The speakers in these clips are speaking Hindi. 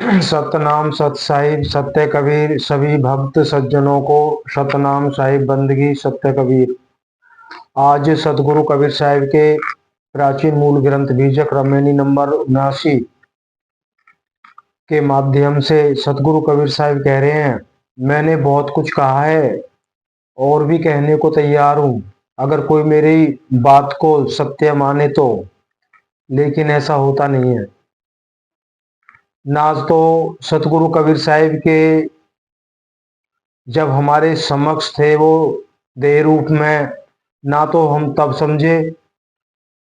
सतनाम सत साहिब सत्य कबीर सभी भक्त सज्जनों को सतनाम साहिब बंदगी सत्य कबीर। आज सतगुरु कबीर साहिब के प्राचीन मूल ग्रंथ बीजक रमेनी नंबर 79 के माध्यम से सतगुरु कबीर साहिब कह रहे हैं, मैंने बहुत कुछ कहा है और भी कहने को तैयार हूं, अगर कोई मेरी बात को सत्य माने तो। लेकिन ऐसा होता नहीं है। ना तो सतगुरु कबीर साहिब के जब हमारे समक्ष थे वो देह रूप में, ना तो हम तब समझे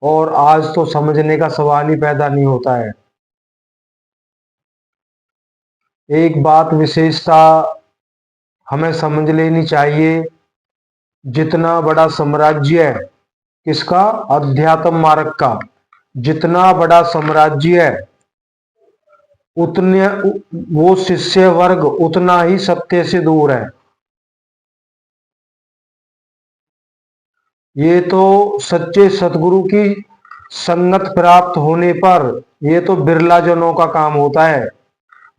और आज तो समझने का सवाल ही पैदा नहीं होता है। एक बात विशेषता हमें समझ लेनी चाहिए, जितना बड़ा साम्राज्य है किसका, अध्यात्म मार्ग का, जितना बड़ा साम्राज्य है उतने वो शिष्य वर्ग उतना ही सत्य से दूर है। ये तो सच्चे सतगुरु की संगत प्राप्त होने पर ये तो बिरला जनों का काम होता है।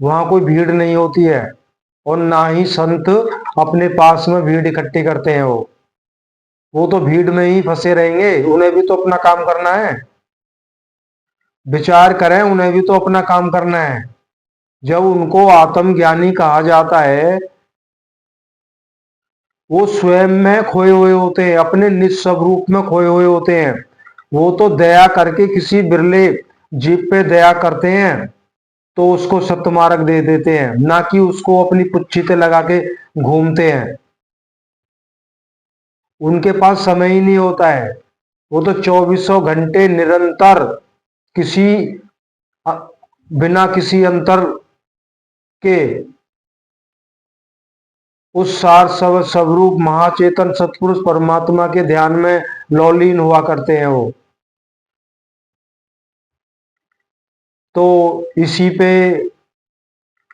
वहां कोई भीड़ नहीं होती है और ना ही संत अपने पास में भीड़ इकट्ठी करते हैं। वो तो भीड़ में ही फंसे रहेंगे, उन्हें भी तो अपना काम करना है। विचार करें, उन्हें भी तो अपना काम करना है। जब उनको आत्मज्ञानी कहा जाता है, वो स्वयं में खोए हुए होते हैं, अपने निज स्वरूप में खोए हुए होते हैं। वो तो दया करके किसी बिरले जीव पे दया करते हैं तो उसको सत्मार्ग दे देते हैं, ना कि उसको अपनी पुच्छीते लगा के घूमते हैं। उनके पास समय ही नहीं होता है। वो तो चौबीसों घंटे निरंतर किसी बिना किसी अंतर के उस सार स्वरूप महाचेतन सतपुरुष परमात्मा के ध्यान में लौलीन हुआ करते हैं वो। तो इसी पे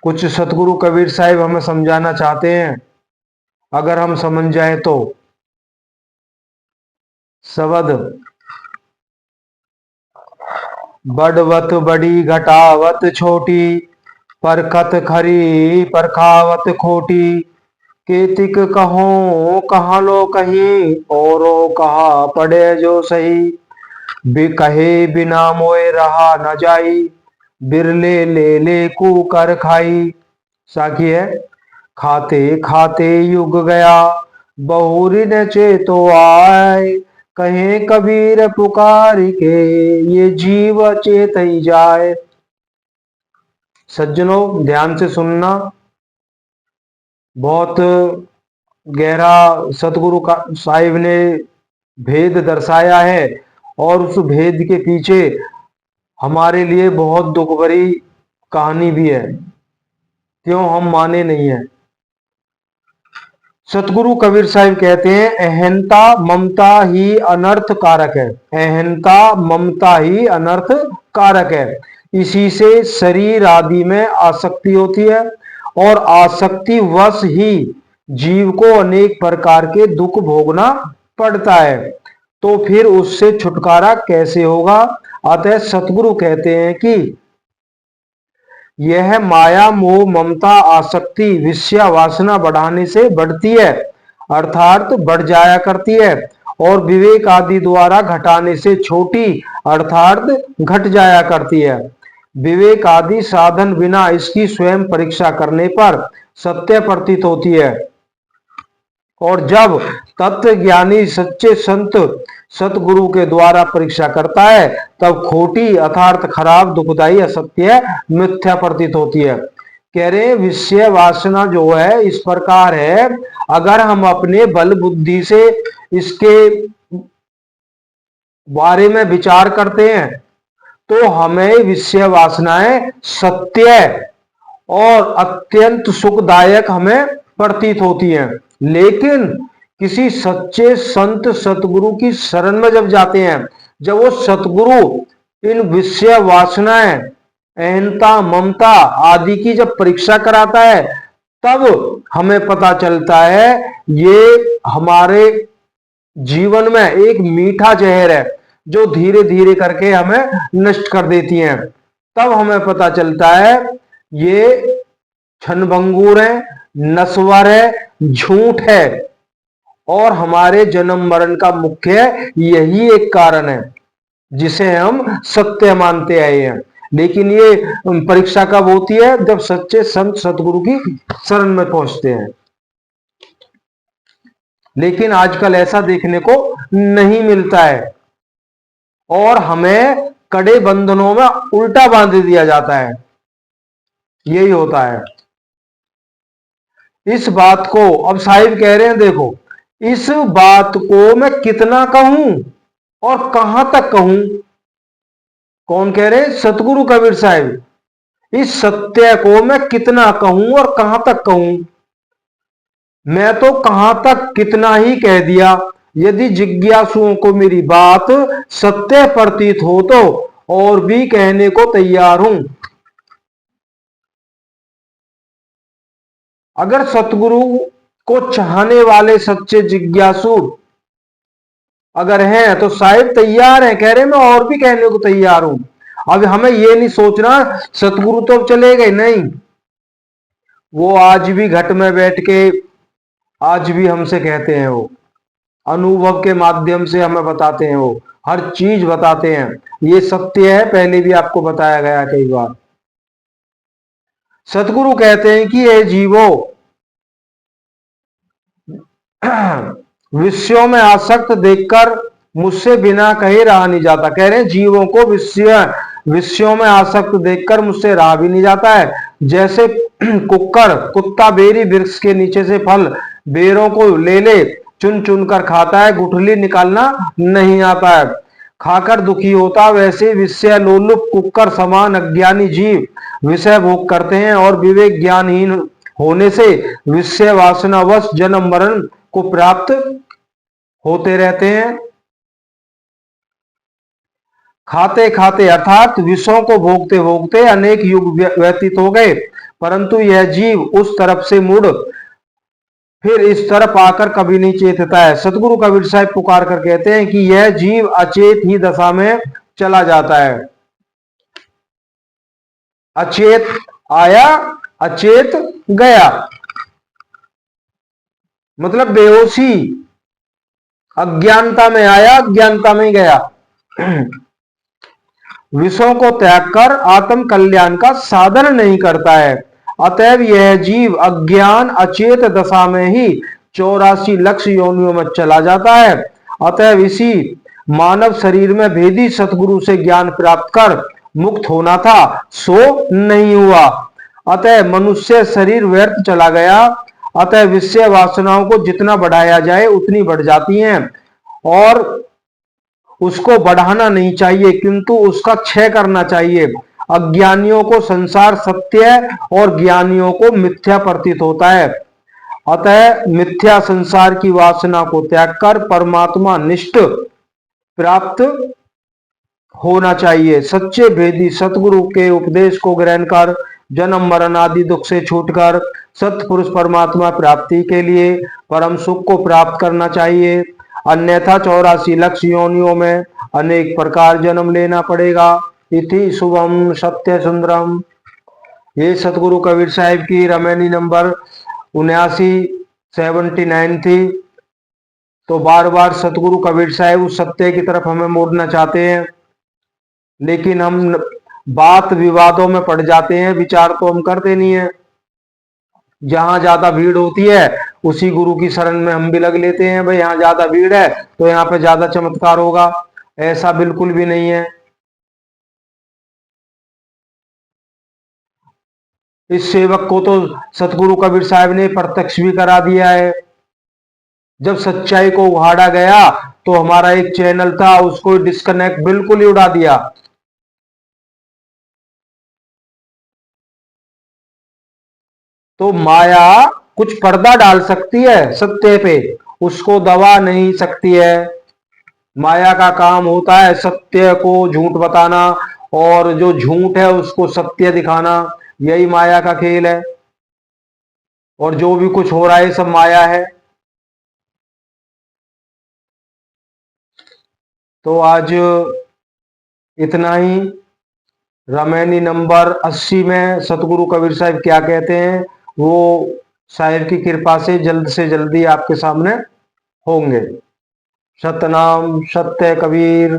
कुछ सतगुरु कबीर साहिब हमें समझाना चाहते हैं, अगर हम समझ जाए तो। शब्द, बड़वत बड़ी घटावत छोटी, परखत खरी परखावत खोटी, केतिक कहो कहाँ लो कहीं, औरो कहा पड़े जो सही, कहे बिना मोए रहा न जाई, बिरले ले ले कू कर खाई। साखी है, खाते खाते युग गया, बहुरी न चेतो आए, कहे कबीर पुकार के, ये जीव चेत ही जाए। सज्जनों ध्यान से सुनना, बहुत गहरा सतगुरु का साहिब ने भेद दर्शाया है और उस भेद के पीछे हमारे लिए बहुत दुख भरी कहानी भी है, क्यों हम माने नहीं है। सतगुरु कबीर साहिब कहते हैं, अहंता ममता ही अनर्थ कारक है। अहंता ममता ही अनर्थ कारक है। इसी से शरीर आदि में आसक्ति होती है और आसक्ति वश ही जीव को अनेक प्रकार के दुख भोगना पड़ता है। तो फिर उससे छुटकारा कैसे होगा। अतः सतगुरु कहते हैं कि यह माया मोह ममता आसक्ति विषया वासना बढ़ाने से बढ़ती है, अर्थात बढ़ जाया करती है, और विवेक आदि द्वारा घटाने से छोटी अर्थात घट जाया करती है। विवेक आदि साधन बिना इसकी स्वयं परीक्षा करने पर सत्य प्रतीत होती है, और जब तत्व ज्ञानी सच्चे संत सतगुरु के द्वारा परीक्षा करता है तब खोटी अर्थात खराब दुखदाई असत्य मिथ्या प्रतीत होती है। कह रहे विषय वासना जो है इस प्रकार है, अगर हम अपने बल बुद्धि से इसके बारे में विचार करते हैं तो हमें विषय वासनाएं सत्य और अत्यंत सुखदायक हमें प्रतीत होती हैं। लेकिन किसी सच्चे संत सतगुरु की शरण में जब जाते हैं, जब वो सतगुरु इन विषय वासनाएं अहंता ममता आदि की जब परीक्षा कराता है तब हमें पता चलता है ये हमारे जीवन में एक मीठा जहर है जो धीरे धीरे करके हमें नष्ट कर देती हैं। तब हमें पता चलता है ये क्षणभंगुर है, नश्वर है, झूठ है और हमारे जन्म मरण का मुख्य यही एक कारण है जिसे हम सत्य मानते आए हैं। लेकिन ये परीक्षा कब होती है? जब सच्चे संत सतगुरु की शरण में पहुंचते हैं। लेकिन आजकल ऐसा देखने को नहीं मिलता है और हमें कड़े बंधनों में उल्टा बांध दिया जाता है। यही होता है। इस बात को अब साहिब कह रहे हैं, देखो इस बात को मैं कितना कहूं और कहां तक कहूं। कौन कह रहे हैं? सतगुरु कबीर साहिब। इस सत्य को मैं कितना कहूं और कहां तक कहूं। मैं तो कहां तक कितना ही कह दिया। यदि जिज्ञासुओं को मेरी बात सत्य प्रतीत हो तो और भी कहने को तैयार हूं। अगर सतगुरु को चाहने वाले सच्चे जिज्ञासु अगर हैं तो साहिब तैयार हैं, कह रहे मैं और भी कहने को तैयार हूं। अब हमें ये नहीं सोचना सतगुरु तो चले गए, नहीं, वो आज भी घट में बैठ के आज भी हमसे कहते हैं। वो अनुभव के माध्यम से हमें बताते हैं, वो हर चीज बताते हैं। ये सत्य है, पहले भी आपको बताया गया कई बार। सतगुरु कहते हैं कि ये जीवो विषयों में आसक्त देखकर मुझसे बिना कहे रहा नहीं जाता। कह रहे हैं जीवों को विषयों में आसक्त देखकर मुझसे रहा भी नहीं जाता है। जैसे कुत्ता बेरी वृक्ष के नीचे से फल बेरों को ले ले चुन चुन कर खाता है, गुठली निकालना नहीं आता है। खाकर दुखी होता, वैसे विषय लोलुप कुक्कर समान अज्ञानी जीव विषय भोग करते हैं और विवेक ज्ञानहीन होने से विषय वासनावश जन्म मरण को प्राप्त होते रहते हैं। खाते खाते अर्थात विषयों को भोगते भोगते अनेक युग व्यतीत हो गए, परंतु यह जीव उस तरफ से मुड़ फिर इस तरफ आकर कभी नहीं चेतता है। सतगुरु कबीर साहब पुकार कर कहते हैं कि यह जीव अचेत ही दशा में चला जाता है। अचेत आया, अचेत गया, मतलब बेहोशी, अज्ञानता में आया, अज्ञानता में गया। विषयों को त्याग कर आत्म कल्याण का साधन नहीं करता है। अतएव यह जीव अज्ञान अचेत दशा में ही 84 लक्ष योनियों में चला जाता है। अतएव इसी मानव शरीर में भेदी सतगुरु से ज्ञान प्राप्त कर मुक्त होना था, सो नहीं हुआ। अतः मनुष्य शरीर व्यर्थ चला गया। अतः विषय वासनाओं को जितना बढ़ाया जाए उतनी बढ़ जाती हैं और उसको बढ़ाना नहीं चाहिए किंतु उसका क्षय करना चाहिए। अज्ञानियों को संसार सत्य और ज्ञानियों को मिथ्या प्रतीत होता है। अतः मिथ्या संसार की वासना को त्याग कर परमात्मा निष्ठ प्राप्त होना चाहिए। सच्चे भेदी सतगुरु के उपदेश को ग्रहण कर जन्म मरण आदि दुख से छूटकर सतपुरुष परमात्मा प्राप्ति के लिए परम सुख को प्राप्त करना चाहिए। अन्यथा 84 लक्ष योनियों में अनेक प्रकार जन्म लेना पड़ेगा। इति शुभम सत्य सुंदरम। ये सतगुरु कबीर साहिब की रमैनी नंबर 79 थी। तो बार बार सतगुरु कबीर साहिब उस सत्य की तरफ हमें मोड़ना चाहते हैं, लेकिन हम बात विवादों में पड़ जाते हैं, विचार तो हम करते नहीं है। जहां ज्यादा भीड़ होती है उसी गुरु की शरण में हम भी लग लेते हैं, भाई यहाँ ज्यादा भीड़ है तो यहाँ पे ज्यादा चमत्कार होगा। ऐसा बिल्कुल भी नहीं है। इस सेवक को तो सतगुरु कबीर साहब ने प्रत्यक्ष भी करा दिया है। जब सच्चाई को उहाड़ा गया तो हमारा एक चैनल था, उसको डिस्कनेक्ट बिल्कुल ही उड़ा दिया। तो माया कुछ पर्दा डाल सकती है सत्य पे, उसको दबा नहीं सकती है। माया का काम होता है सत्य को झूठ बताना और जो झूठ है उसको सत्य दिखाना, यही माया का खेल है। और जो भी कुछ हो रहा है सब माया है। तो आज इतना ही। रामायणी नंबर 80 में सतगुरु कबीर साहब क्या कहते हैं, वो साहिब की कृपा से जल्दी आपके सामने होंगे। सतनाम सत्य कबीर।